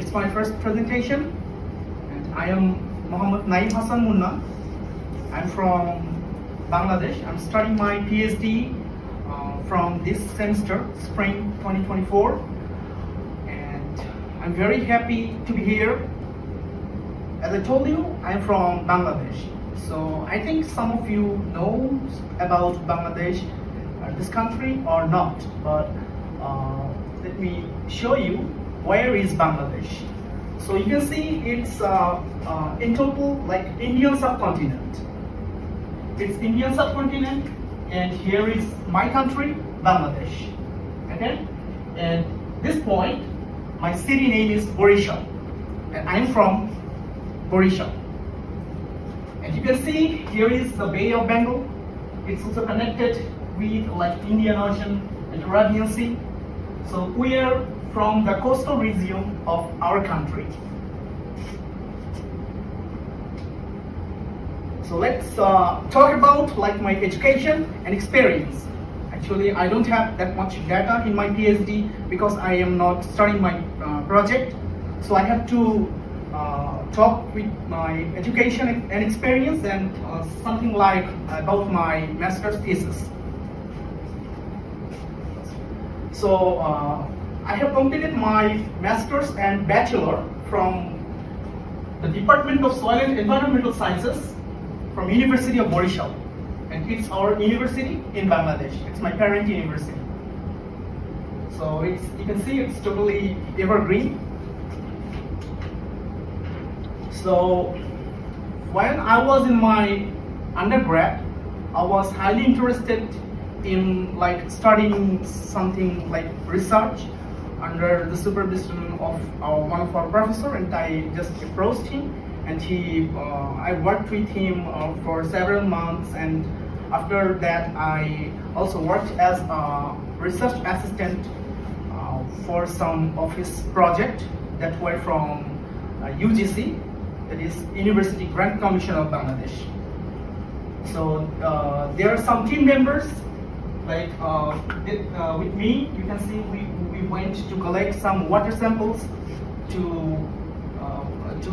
It's my first presentation, and I am Nayem Hasan Munna. I'm from Bangladesh. I'm starting my PhD from this semester, spring 2024, and I'm very happy to be here. As I told you, I'm from Bangladesh. So I think some of you know about Bangladesh, this country or not, but let me show you where is Bangladesh. So you can see it's in total like Indian subcontinent. It's Indian subcontinent, and here is my country, Bangladesh. Okay, and this point, my city name is Borishal, and I'm from Borishal. And you can see here is the Bay of Bengal. It's also connected with like Indian Ocean and Arabian Sea. So we are from the coastal region of our country. So let's talk about like my education and experience. Actually, I don't have that much data in my PhD because I am not starting my project. So I have to talk with my education and experience and something like about my master's thesis. So I have completed my master's and bachelor from the Department of Soil and Environmental Sciences from University of Borishal, and it's our university in Bangladesh. It's my parent university. So you can see it's totally evergreen. So when I was in my undergrad, I was highly interested in like studying something like research under the supervision of one of our professor, and I just approached him, and I worked with him for several months, and after that I also worked as a research assistant for some of his project that were from UGC, that is University Grant Commission of Bangladesh. So there are some team members like with me. You can see we went to collect some water samples to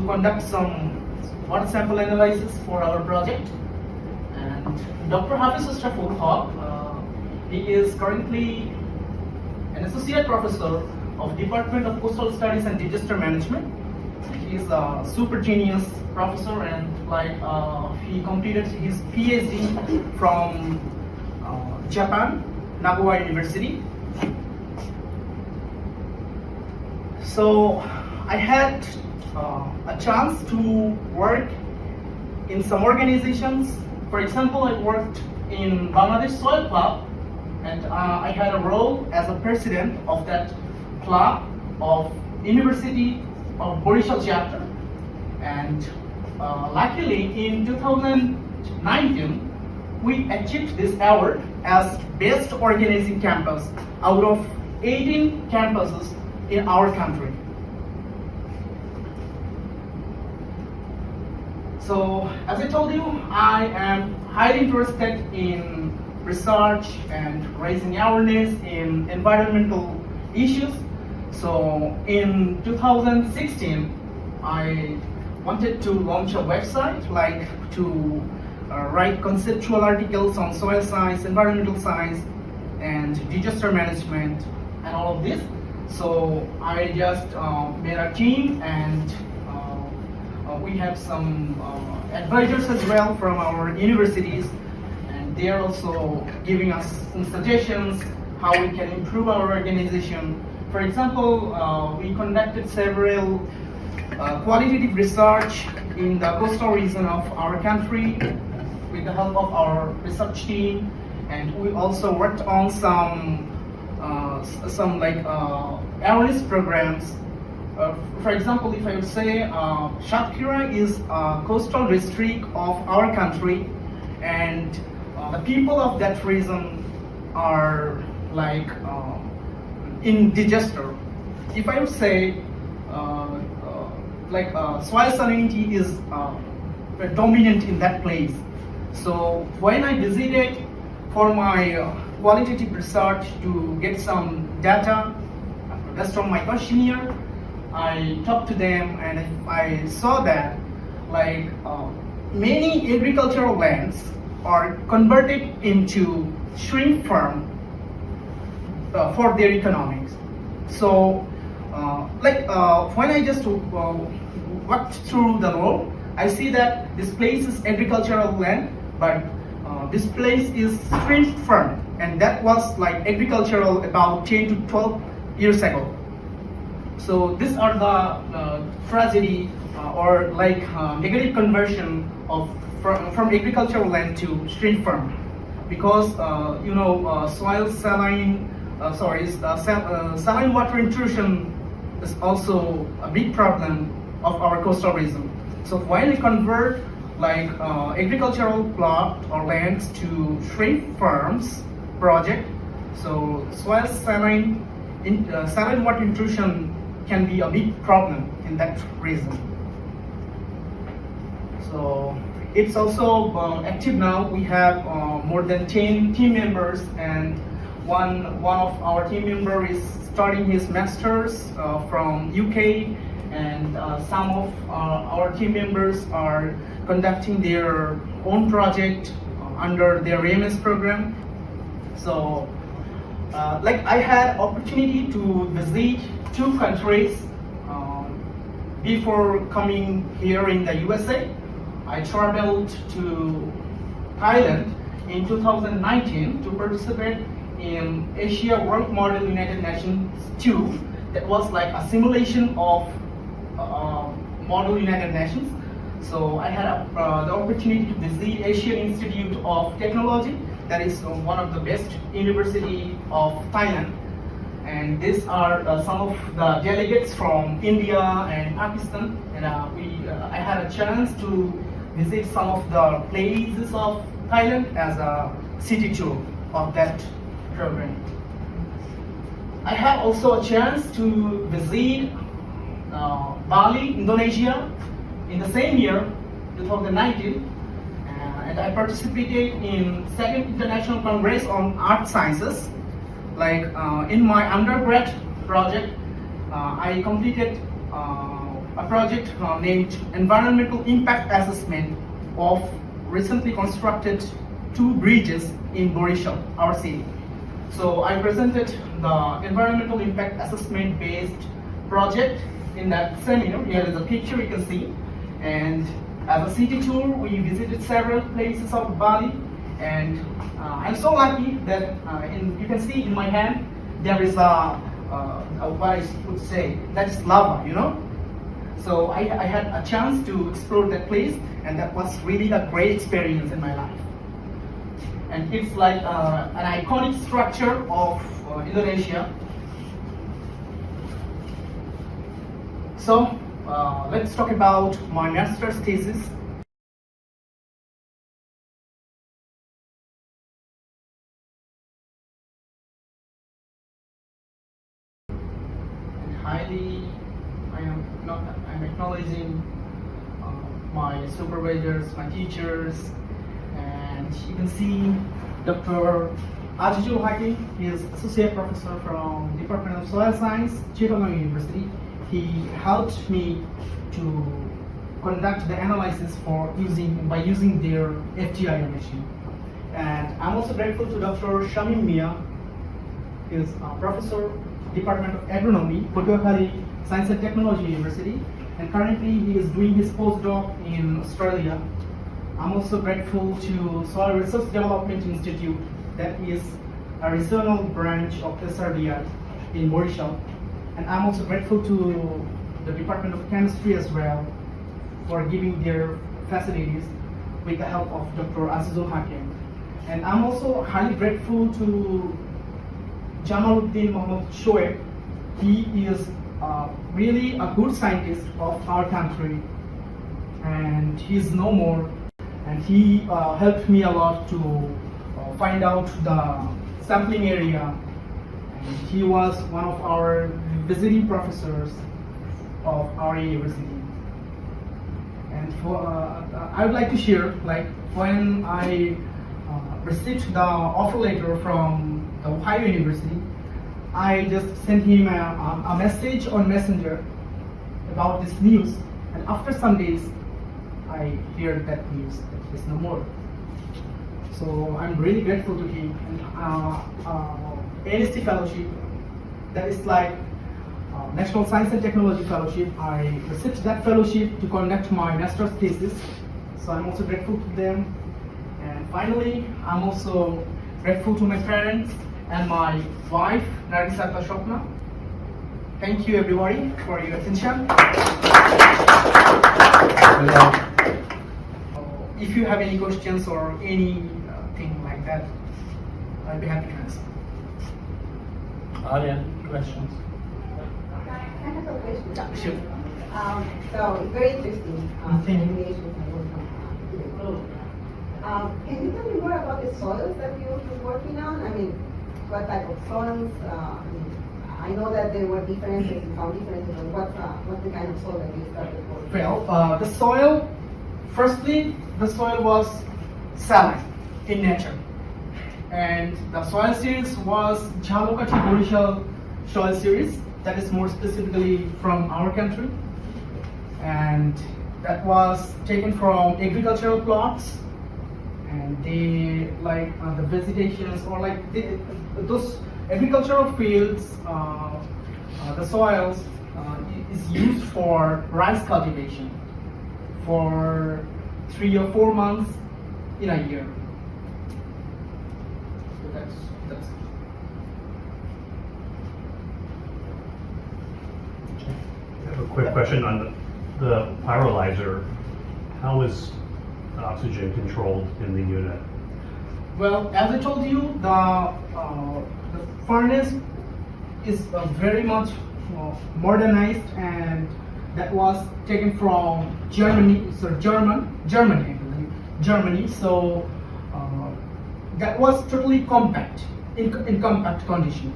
conduct some water sample analysis for our project. And Dr. Hafiz Ashraful Haq, he is currently an associate professor of Department of Coastal Studies and Disaster Management. He is a super genius professor, and like he completed his PhD from Japan, Nagoya University. So I had a chance to work in some organizations. For example, I worked in Bangladesh Soil Club, and I had a role as a president of that club of University of Borishal chapter. And luckily in 2019, we achieved this award as best organizing campus out of 18 campuses in our country. So as I told you, I am highly interested in research and raising awareness in environmental issues. So in 2016, I wanted to launch a website, like to write conceptual articles on soil science, environmental science, and disaster management, and all of this. So I just made a team, and we have some advisors as well from our universities, and they are also giving us some suggestions how we can improve our organization. For example, we conducted several qualitative research in the coastal region of our country with the help of our research team, and we also worked on some like awareness programs. For example, if I would say Shatkhira is a coastal district of our country, and the people of that region are like in disaster. If I would say soil salinity is dominant in that place. So when I visited for my qualitative research to get some data, that's from my questionnaire, I talked to them and I saw that like many agricultural lands are converted into shrimp farm for their economics. So, when I just walked through the road, I see that this place is agricultural land, but this place is shrimp farm, and that was like agricultural about 10 to 12 years ago. So these are the tragedy or like negative conversion of from agricultural land to shrimp farm, because soil saline, saline water intrusion is also a big problem of our coastal region. So when we convert like agricultural plot or lands to shrimp farms project, so soil saline water intrusion can be a big problem in that region. So it's also active now. We have more than 10 team members, and one of our team member is starting his masters from UK, and some of our team members are conducting their own project under their AMS program. So I had opportunity to visit 2 countries before coming here in the USA. I traveled to Thailand in 2019 to participate in Asia World Model United Nations 2. That was like a simulation of Model United Nations. So I had the opportunity to visit Asian Institute of Technology. That is one of the best university of Thailand. And these are some of the delegates from India and Pakistan. And I had a chance to visit some of the places of Thailand as a city tour of that program. I had also a chance to visit Bali, Indonesia in the same year, 2019. And I participated in 2nd International Congress on Art Sciences. Like in my undergrad project, I completed a project named Environmental Impact Assessment of recently constructed 2 bridges in Borishal, our city. So I presented the environmental impact assessment based project in that seminar. Here is a picture you can see. And as a city tour, we visited several places of Bali, and I'm so lucky that you can see in my hand there is what I would say, that is lava, So I had a chance to explore that place, and that was really a great experience in my life. And it's like an iconic structure of Indonesia. So let's talk about my master's thesis. And highly, I'm acknowledging my supervisors, my teachers, and you can see Dr. Azizul Hakim. He is associate professor from Department of Soil Science, Chittagong University. He helped me to conduct the analysis by using their FTIR machine. And I'm also grateful to Dr. Shamim Mia. He is a professor, Department of Agronomy, Purtuakhali Science and Technology University, and currently he is doing his postdoc in Australia. I'm also grateful to Soil Research Development Institute, that is a regional branch of SRDI in Borishal. And I'm also grateful to the Department of Chemistry as well for giving their facilities with the help of Dr. Azizul Hakim. And I'm also highly grateful to Jamaluddin Mohammad Shoaib. He is really a good scientist of our country, and he's no more. And he helped me a lot to find out the sampling area. And he was one of our visiting professors of our university. And I would like to share, like when I received the offer letter from Ohio University, I just sent him a message on Messenger about this news, and after some days, I hear that news that there's no more. So I'm really grateful to him. NST Fellowship, that is like National Science and Technology Fellowship. I received that fellowship to conduct my master's thesis. So I'm also grateful to them. And finally, I'm also grateful to my parents and my wife, Narisata Shopna. Thank you everybody for your attention. If you have any questions or anything like that, I'll be happy to answer. Alia, questions? I have a question. Sure. So it's very interesting. Thank you. Simulations and whatnot. Can you tell me more about the soils that you've been working on? I mean, what type of soils? I know that there were differences, you found differences, but what's the kind of soil that you started working on? Well, the soil, firstly, the soil was saline in nature. And the soil series was Jhalokati Borishal soil series, that is more specifically from our country. And that was taken from agricultural plots. And they like the vegetations or like those agricultural fields, the soils is used for rice cultivation for 3 or 4 months in a year. So that's it. I have a quick question on the pyrolyzer. How is oxygen controlled in the unit? Well, as I told you, the furnace is very much modernized, and that was taken from Germany. So that was totally compact, in compact condition.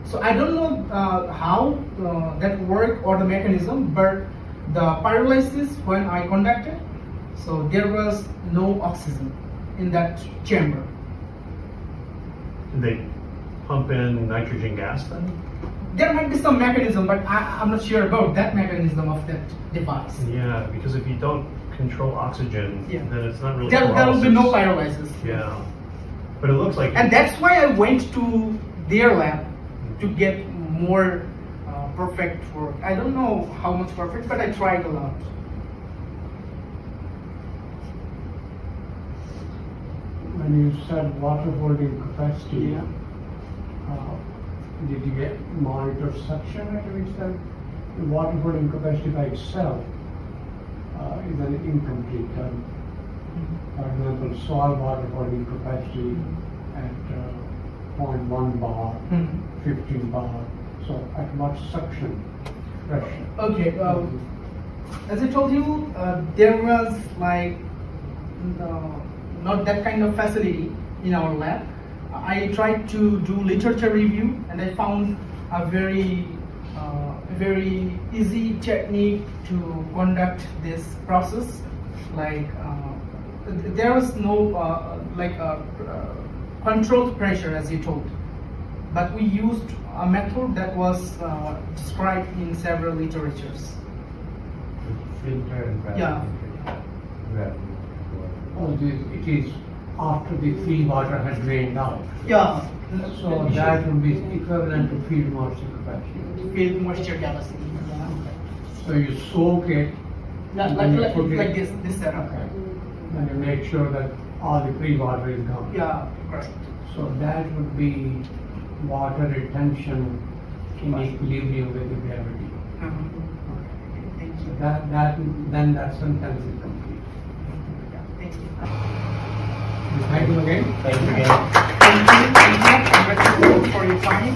So I don't know how that worked or the mechanism, but the pyrolysis when I conducted, so there was no oxygen in that chamber. Did they pump in nitrogen gas then? There might be some mechanism, but I'm not sure about that mechanism of that device. Yeah, because if you don't control oxygen, Yeah. then it's not really There will be no pyrolysis. pyrolysis. Yeah, but it looks like. And that's why I went to their lab to get more perfect work. I don't know how much perfect, but I tried a lot. When you said water holding capacity, Yeah. did you get monitor suction at which the water holding capacity by itself is an incomplete term? For example, soil water holding capacity at 0.1 bar, 15 bar. So at what suction pressure? Okay, as I told you, there was like not that kind of facility in our lab. I tried to do literature review, and I found a very easy technique to conduct this process. Like there was no controlled pressure, as you told, but we used a method that was described in several literatures. Filter and Yeah. It is after the field water has drained out. Yeah. So that would be equivalent to field moisture capacity. Field moisture capacity. So you soak it. Yeah. and you put it- Like this setup. Okay. And you make sure that all the free water is gone. Yeah, correct. So that would be water retention in equilibrium with the gravity. Thank So you. then that sentence is complete. Thank you. Thank you again. Thank you again. Thank you. I'm grateful for your time.